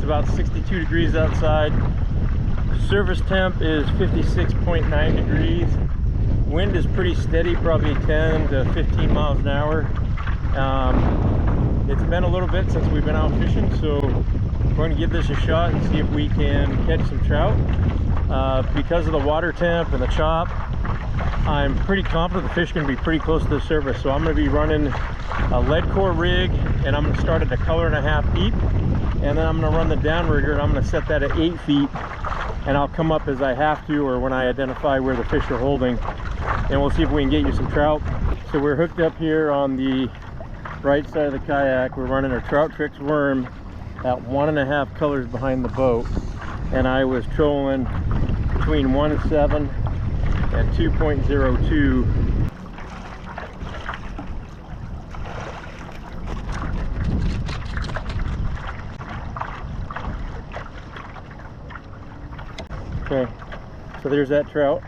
about 62 degrees outside. Surface temp is 56.9 degrees. Wind is pretty steady, probably 10 to 15 miles an hour. It's been a little bit since we've been out fishing, so we're going to give this a shot and see if we can catch some trout. Because of the water temp and the chop, I'm pretty confident the fish are going to be pretty close to the surface. So I'm going to be running a lead core rig, and I'm going to start at 1.5 colors deep, and then I'm going to run the downrigger, and I'm going to set that at 8 feet, and I'll come up as I have to, or when I identify where the fish are holding, and we'll see if we can get you some trout. So we're hooked up here on the right side of the kayak. We're running our Trout Tricks worm at 1.5 colors behind the boat, and I was trolling between 1.7 and 2.02. Okay, so there's that trout.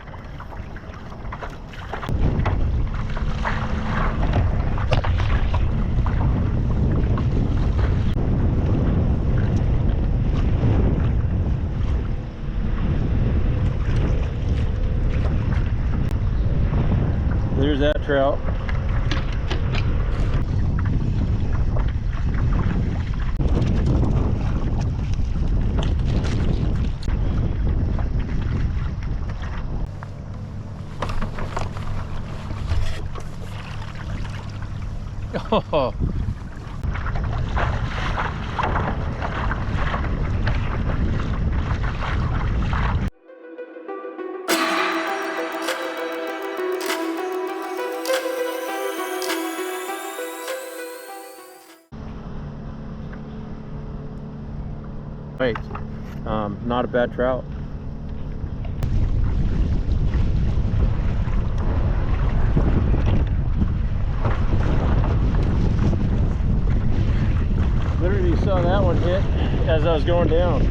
There's that trout. Oh. Wait, not a bad trout. Literally saw that one hit as I was going down.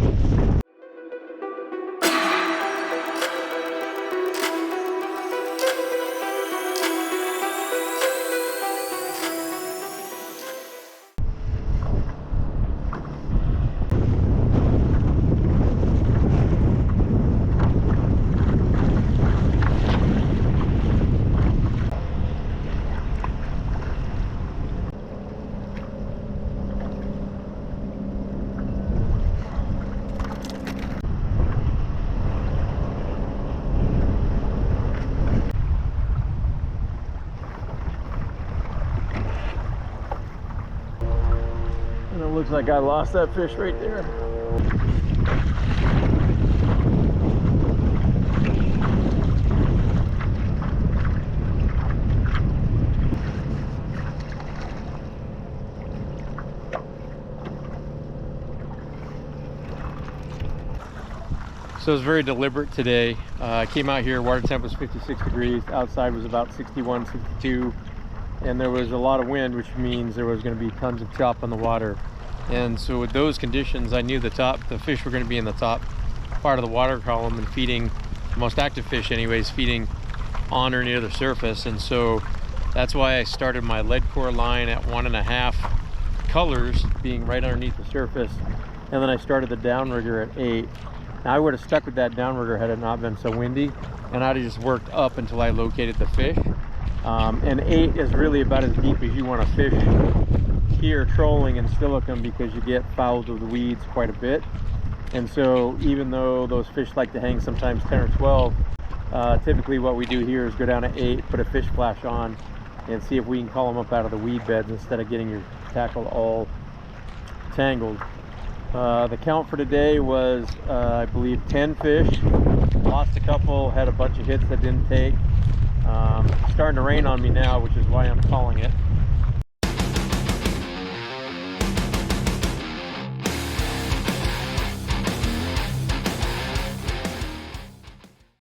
And it looks like I lost that fish right there. So it was very deliberate today. I came out here, water temp was 56 degrees, outside was about 61, 62, and there was a lot of wind, which means there was going to be tons of chop on the water. And so with those conditions, I knew the fish were going to be in the top part of the water column and feeding, the most active fish anyways, feeding on or near the surface. And so that's why I started my lead core line at 1.5 colors, being right underneath the surface, and then I started the downrigger at 8. Now, I would have stuck with that downrigger had it not been so windy, and I'd have just worked up until I located the fish. And 8 is really about as deep as you want to fish here trolling in Steilacoom, because you get fouled with the weeds quite a bit. And so even though those fish like to hang sometimes 10 or 12, typically what we do here is go down to 8, put a fish flash on, and see if we can call them up out of the weed beds instead of getting your tackle all tangled. The count for today was, I believe, 10 fish. Lost a couple, had a bunch of hits that didn't take. Starting to rain on me now, which is why I'm calling it.